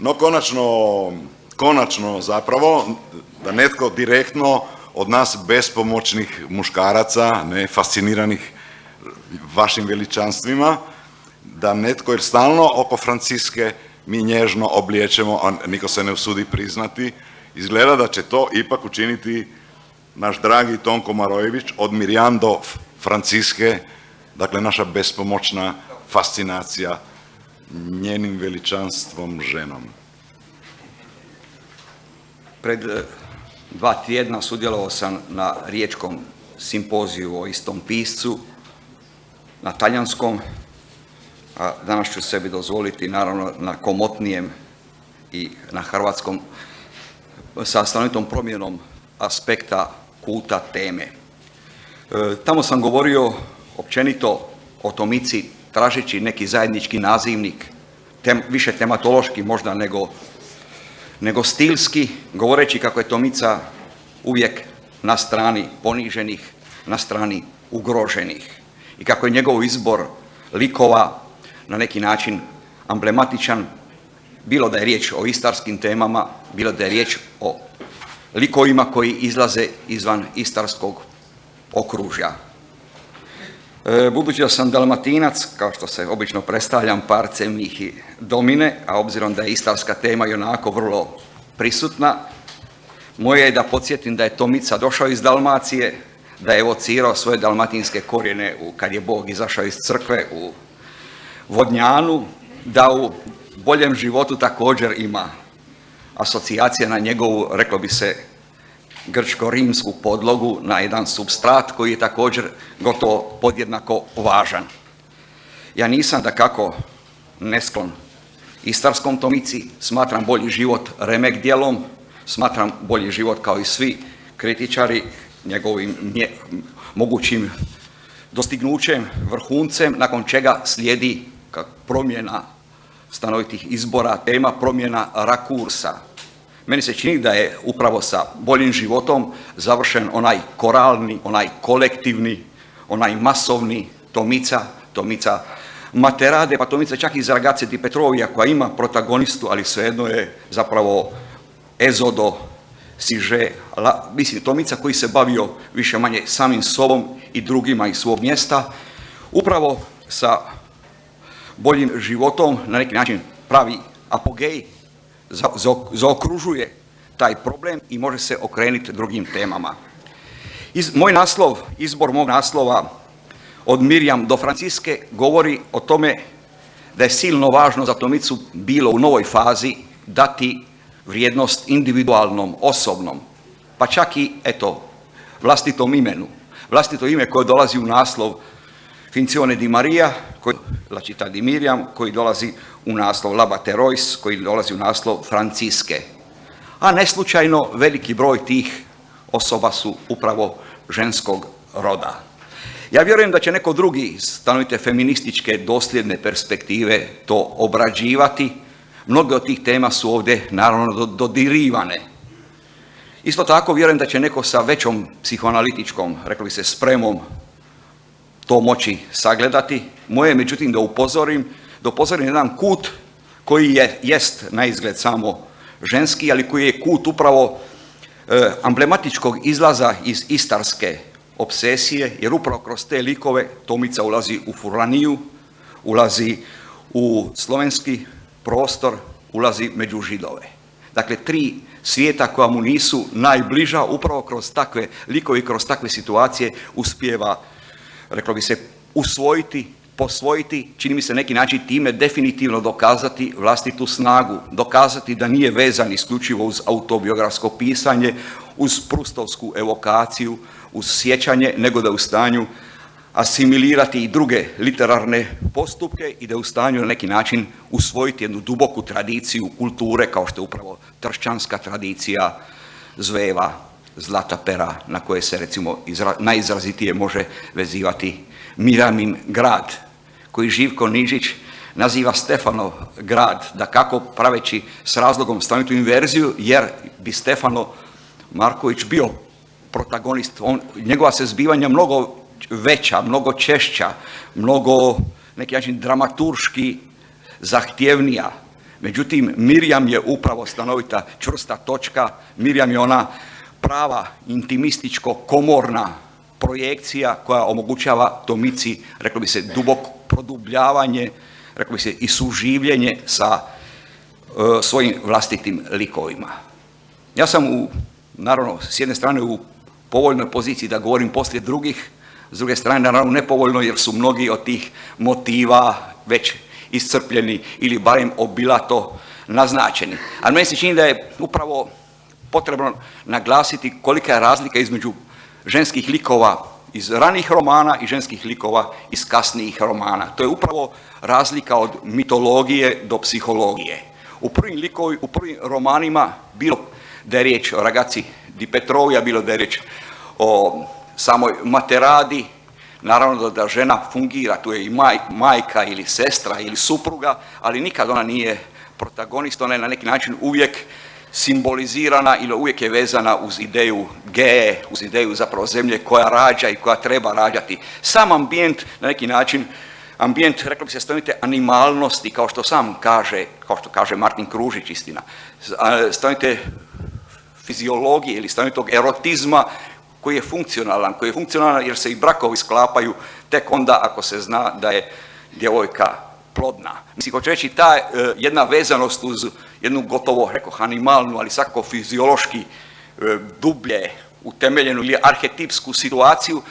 No konačno zapravo da netko direktno od nas bespomoćnih muškaraca, ne fasciniranih vašim veličanstvima, da netko, jer stalno oko Franciske mi nježno obliječemo, a niko se ne usudi priznati, izgleda da će to ipak učiniti naš dragi Tonko Marojević od Mirjam do Franciske, dakle naša bespomoćna fascinacija njenim veličanstvom ženom. Pred 2 tjedna sudjelovao sam na riječkom simpoziju o istom piscu, na talijanskom, a danas ću sebi dozvoliti naravno na komotnijem i na hrvatskom sa stanovitom promjenom aspekta kuta teme. Tamo sam govorio općenito o Tomici tražeći neki zajednički nazivnik, više tematološki možda nego stilski, govoreći kako je Tomica uvijek na strani poniženih, na strani ugroženih i kako je njegov izbor likova na neki način amblematičan, bilo da je riječ o istarskim temama, bilo da je riječ o likovima koji izlaze izvan istarskog okružja. Budući da sam Dalmatinac, kao što se obično predstavljam, parce mihi domine, a obzirom da je istarska tema i onako vrlo prisutna, moje je da podsjetim da je Tomica došao iz Dalmacije, da je evocirao svoje dalmatinske korijene kad je Bog izašao iz crkve u Vodnjanu, da u boljem životu također ima asocijacija na njegovu, reklo bi se, grčko-rimsku podlogu, na jedan supstrat koji je također gotovo podjednako važan. Ja nisam dakako nesklon istarskom Tomici, smatram bolji život remek djelom, smatram bolji život kao i svi kritičari njegovim mogućim dostignućem, vrhuncem, nakon čega slijedi promjena stanovitih izbora tema, promjena rakursa. Meni se čini da je upravo sa boljim životom završen onaj koralni, onaj kolektivni, onaj masovni Tomica Materade, pa Tomica čak iz Ragazze di Petrovija koja ima protagonistu, ali svejedno je zapravo Ezodo, Siže, mislim Tomica koji se bavio više manje samim sobom i drugima iz svog mjesta, upravo sa boljim životom na neki način pravi apogej, zaokružuje taj problem i može se okrenuti drugim temama. Izbor mog naslova od Mirjam do Franciske govori o tome da je silno važno za Tomicu bilo u novoj fazi dati vrijednost individualnom, osobnom, pa čak i, vlastitom imenu. Vlastito ime koje dolazi u naslov Finzione di Maria, La città di Miriam, koji dolazi u naslov L'Abate Rois, koji dolazi u naslov Franciske. A neslučajno veliki broj tih osoba su upravo ženskog roda. Ja vjerujem da će neko drugi iz stanovite feminističke dosljedne perspektive to obrađivati. Mnoge od tih tema su ovdje naravno dodirivane. Isto tako vjerujem da će neko sa većom psihoanalitičkom, reklo bi se, spremom to moći sagledati. Moje je međutim da upozorim jedan kut koji jest na izgled samo ženski, ali koji je kut upravo amblematičkog izlaza iz istarske obsesije, jer upravo kroz te likove Tomica ulazi u Furlaniju, ulazi u slovenski prostor, ulazi među Židove. Dakle, 3 svijeta koja mu nisu najbliža, upravo kroz takve likove i kroz takve situacije uspijeva, reklo bi se, usvojiti, posvojiti, čini mi se neki način time definitivno dokazati vlastitu snagu, dokazati da nije vezan isključivo uz autobiografsko pisanje, uz prustovsku evokaciju, uz sjećanje, nego da je u stanju asimilirati i druge literarne postupke i da je u stanju na neki način usvojiti jednu duboku tradiciju kulture, kao što je upravo tršćanska tradicija Zveva, Zlatapera, na koje se recimo najizrazitije može vezivati Miramin grad, koji Živko Nižić naziva Stefanov grad, dakako praveći s razlogom stanovitu inverziju, jer bi Stefano Marković bio protagonist, njegova se zbivanja mnogo veća, mnogo češća, mnogo neki način dramaturški zahtjevnija, Međutim, Mirjam je upravo stanovita čvrsta točka, Mirjam je ona prava intimističko-komorna projekcija koja omogućava Tomici, reklo bi se, duboko produbljavanje, reklo bi se, i suživljenje sa svojim vlastitim likovima. Ja sam, naravno, s jedne strane u povoljnoj poziciji da govorim poslije drugih, s druge strane, naravno, nepovoljno jer su mnogi od tih motiva već iscrpljeni ili barem obilato naznačeni. Ali meni se čini da je upravo potrebno naglasiti kolika je razlika između ženskih likova iz ranijih romana i ženskih likova iz kasnijih romana. To je upravo razlika od mitologije do psihologije. U prvim romanima, bilo da je riječ o Ragazzi di Petrovia, bilo da je riječ o samoj Materadi, naravno da žena fungira, tu je i majka ili sestra ili supruga, ali nikad ona nije protagonist, ona je na neki način uvijek simbolizirana ili uvijek je vezana uz ideju geje, uz ideju zapravo zemlje koja rađa i koja treba rađati. Sam ambijent, na neki način, ambijent, reklo bi se, stanovite animalnosti, kao što sam kaže, kao što kaže Martin Kružić, istina, stanovite fiziologije ili stanovitog erotizma koji je funkcionalan jer se i brakovi sklapaju tek onda ako se zna da je djevojka plodna. Mislim, hoću reći, ta jedna vezanost uz jednu gotovo, rekoh, animalnu, ali svakako fiziološki dublje utemeljenu ili arhetipsku situaciju,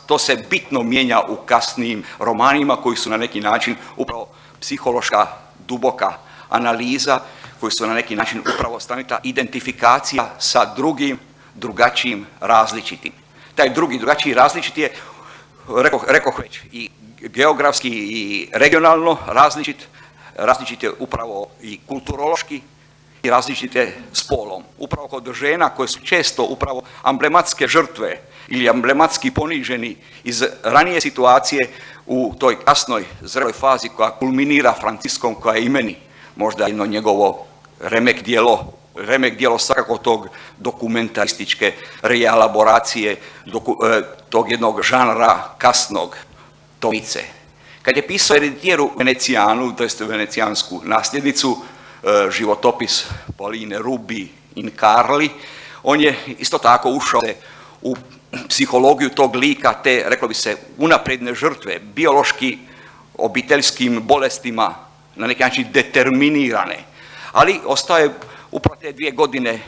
to se bitno mijenja u kasnijim romanima koji su na neki način upravo psihološka, duboka analiza, koji su na neki način upravo stanovita identifikacija sa drugim, drugačijim, različitim. Taj drugi, drugačiji, različiti je, rekoh već, i geografski i regionalno različit je upravo i kulturološki i različit je spolom. Upravo kod žena koje su često upravo amblematske žrtve ili amblematski poniženi iz ranije situacije u toj kasnoj zreloj fazi koja kulminira Franciskom, koja je i meni možda jedno njegovo remek djelo svakako tog dokumentarističke reelaboracije, tog jednog žanra kasnog Tomice. Kad je pisao Ereditijeru Venecijanu, to jest venecijansku nasljednicu, životopis Pauline Rubi in Carli, on je isto tako ušao u psihologiju tog lika, te, reklo bi se, unapredne žrtve, biološki obiteljskim bolestima na neki način determinirane, ali ostaje upravo te 2 godine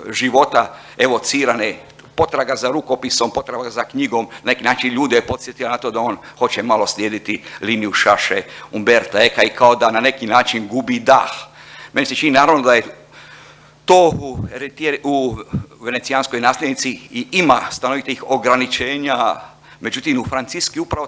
života evocirane, potraga za rukopisom, potraga za knjigom, na neki način ljude je podsjetio na to da on hoće malo slijediti liniju Šaše, Umberta Eka i kao da na neki način gubi dah. Meni se čini naravno da je to u venecijanskoj nasljednici i ima stanovitih ograničenja, međutim u Franciski upravo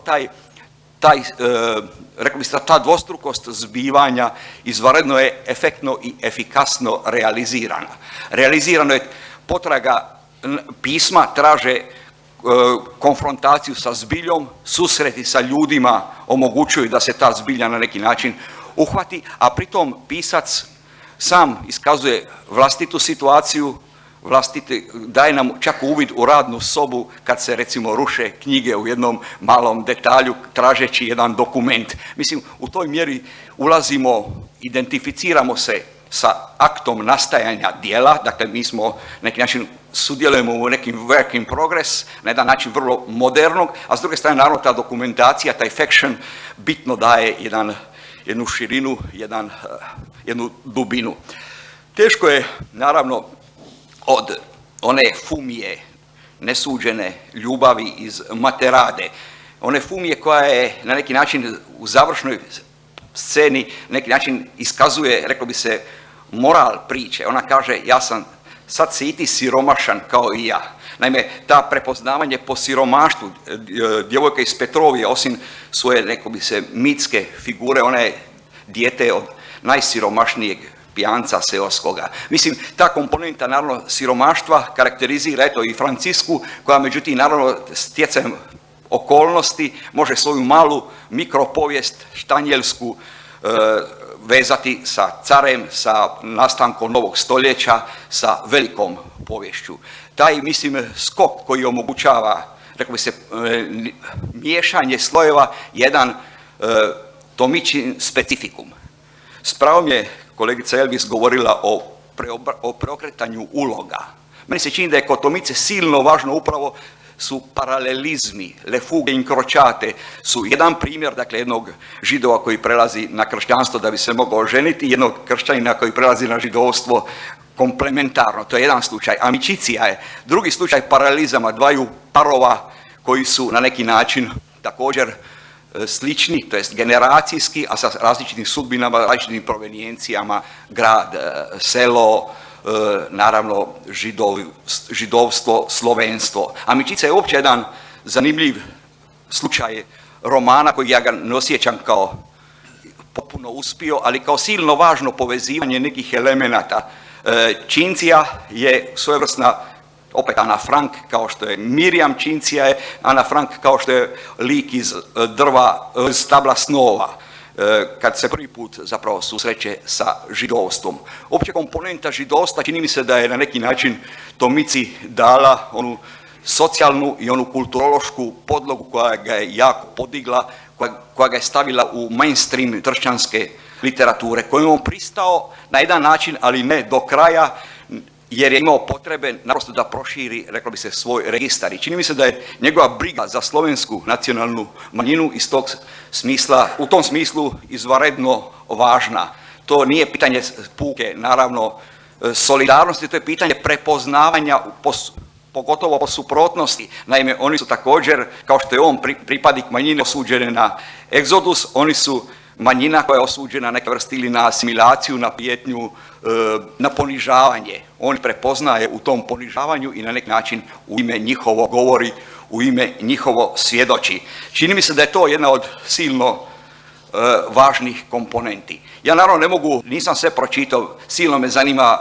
rekli biste, ta dvostrukost zbivanja izvanredno je efektno i efikasno realizirana. Realizirano je potraga pisma, traže konfrontaciju sa zbiljom, susreti sa ljudima omogućuju da se ta zbilja na neki način uhvati, a pritom pisac sam iskazuje vlastitu situaciju, daje nam čak uvid u radnu sobu kad se recimo ruše knjige u jednom malom detalju tražeći jedan dokument. Mislim, u toj mjeri ulazimo, identificiramo se sa aktom nastajanja djela, dakle mi smo na neki način sudjelujemo u nekim work in progress, na jedan način vrlo modernog, a s druge strane naravno ta dokumentacija, taj fiction bitno daje jednu širinu, jednu dubinu. Teško je naravno od one Fumije, nesuđene ljubavi iz Materade, one Fumije koja je na neki način u završnoj sceni na neki način iskazuje, reklo bi se, moral priče. Ona kaže, sad si i ti siromašan kao i ja. Naime, ta prepoznavanje po siromaštvu, djevojka iz Petrovije, osim svoje, reklo bi se, mitske figure, ona je dijete od najsiromašnijeg pijanca seoskoga. Mislim, ta komponenta, naravno, siromaštva karakterizira, eto, i Francisku, koja, međutim, naravno, stjecajem okolnosti može svoju malu mikropovijest štanjelsku vezati sa carem, sa nastankom novog stoljeća, sa velikom poviješću. Taj, mislim, skok koji omogućava, reklo bi se, miješanje slojeva, jedan Tomičin specifikum. S pravom je kolegica Elvis govorila o preokretanju uloga. Meni se čini da je kod Tomice silno važno upravo su paralelizmi, le fughe incrociate su jedan primjer, dakle jednog Židova koji prelazi na kršćanstvo da bi se mogao ženiti, jednog kršćanina koji prelazi na židovstvo komplementarno, to je jedan slučaj. Amicicija je drugi slučaj paralelizama dvaju parova koji su na neki način također slični, to jest generacijski, a sa različitim sudbinama, različitim provenijencijama, grad, selo, naravno židovstvo, slovenstvo. Amicica je uopće jedan zanimljiv slučaj romana koji ja ga ne osjećam kao potpuno uspio, ali kao silno važno povezivanje nekih elemenata. Cinzija je svojevrsna, opet Ana Frank, kao što je Mirjam, Cinzija je Ana Frank, kao što je lik iz drva, stabla snova, kad se prvi put zapravo susreće sa židovstvom. Opće komponenta židovstva čini mi se da je na neki način Tomici dala onu socijalnu i onu kulturološku podlogu koja ga je jako podigla, koja ga je stavila u mainstream kršćanske literature, koju on pristao na jedan način, ali ne do kraja, jer je imao potrebe naprosto da proširi, reklo bi se, svoj registar. I čini mi se da je njegova briga za slovensku nacionalnu manjinu iz tog smisla, u tom smislu izvanredno važna. To nije pitanje puke, naravno, solidarnosti, to je pitanje prepoznavanja, pogotovo po suprotnosti. Naime, oni su također, kao što je on pripadnik manjine osuđene na egzodus, oni su manjina koja je osuđena na neke vrste ili na asimilaciju, na prijetnju, na ponižavanje. On prepoznaje u tom ponižavanju i na neki način u ime njihovo govori, u ime njihovo svjedoči. Čini mi se da je to jedna od silno važnih komponenti. Ja naravno ne mogu, nisam sve pročitao, silno me zanima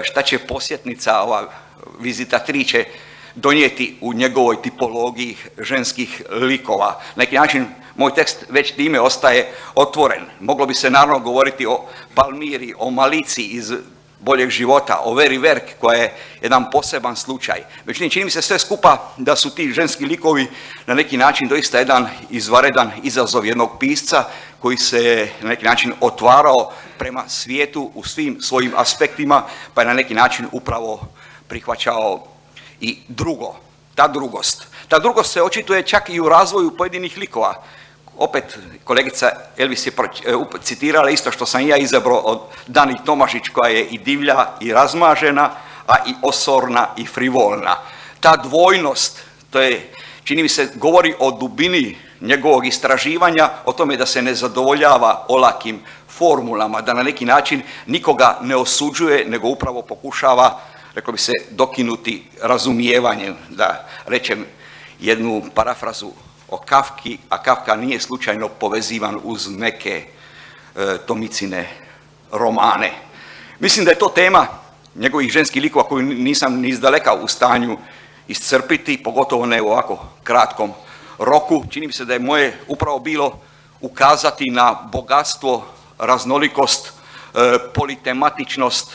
šta će posjetnica, ova vizitatrice, donijeti u njegovoj tipologiji ženskih likova. Na neki način moj tekst već time ostaje otvoren. Moglo bi se naravno govoriti o Palmiri, o Malici iz Boljeg života, o Veri Verk koja je jedan poseban slučaj. Međutim, čini mi se sve skupa da su ti ženski likovi na neki način doista jedan izvanredan izazov jednog pisca koji se na neki način otvarao prema svijetu u svim svojim aspektima, pa je na neki način upravo prihvaćao i drugo, ta drugost. Ta drugost se očituje čak i u razvoju pojedinih likova. Opet, kolegica Elvis je citirala isto što sam ja izabrao od Dani Tomašić, koja je i divlja i razmažena, a i osorna i frivolna. Ta dvojnost, to je, čini mi se, govori o dubini njegovog istraživanja, o tome da se ne zadovoljava olakim formulama, da na neki način nikoga ne osuđuje, nego upravo pokušava, reklo bi se, dokinuti razumijevanjem, da rečem jednu parafrazu o Kafki, a Kafka nije slučajno povezivan uz neke Tomicine romane. Mislim da je to tema njegovih ženskih likova koju nisam ni izdaleka u stanju iscrpiti, pogotovo ne u ovako kratkom roku. Čini mi se da je moje upravo bilo ukazati na bogatstvo, raznolikost, politematičnost,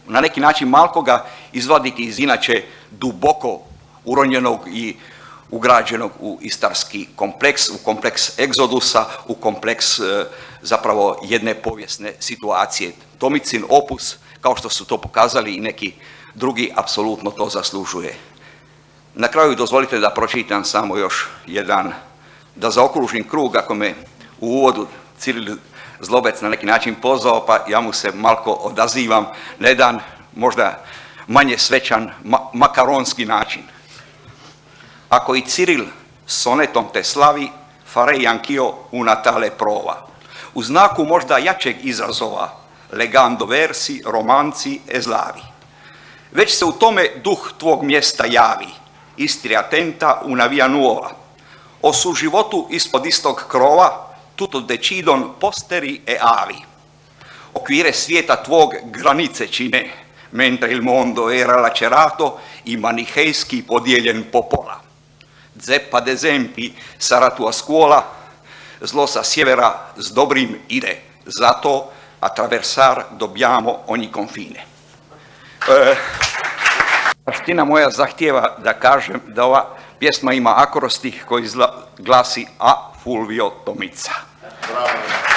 na neki način malko ga izvaditi iz inače duboko uronjenog i ugrađenog u istarski kompleks, u kompleks egzodusa, u kompleks zapravo jedne povijesne situacije. Tomicin opus, kao što su to pokazali i neki drugi, apsolutno to zaslužuje. Na kraju dozvolite da pročitam samo još jedan, da zaokružim krug, ako me u uvodu Ciril Zlobec na neki način pozvao, pa ja mu se malko odazivam na jedan možda manje svečan, makaronski način. Ako i Ciril sonetom te slavi, farei anch'io una tale prova. U znaku možda jačeg izazova, legando versi, romanci e slavi. Već se u tome duh tvog mjesta javi, istri attenta una via nuova. O suživotu ispod istog krova, tutto decidon posteri e avi. Okvire svijeta tvog granice čine, mentre il mondo era lacerato i manihejski podijeljen po pola. Zeppa ad esempi sarà tua scuola, zlo sa sjevera s dobrim ide, zato attraversar dobbiamo ogni confine. Taština moja zahtijeva da kažem da ova pjesma ima akrostih koji glasi A Fulvio Tomica. Bravo.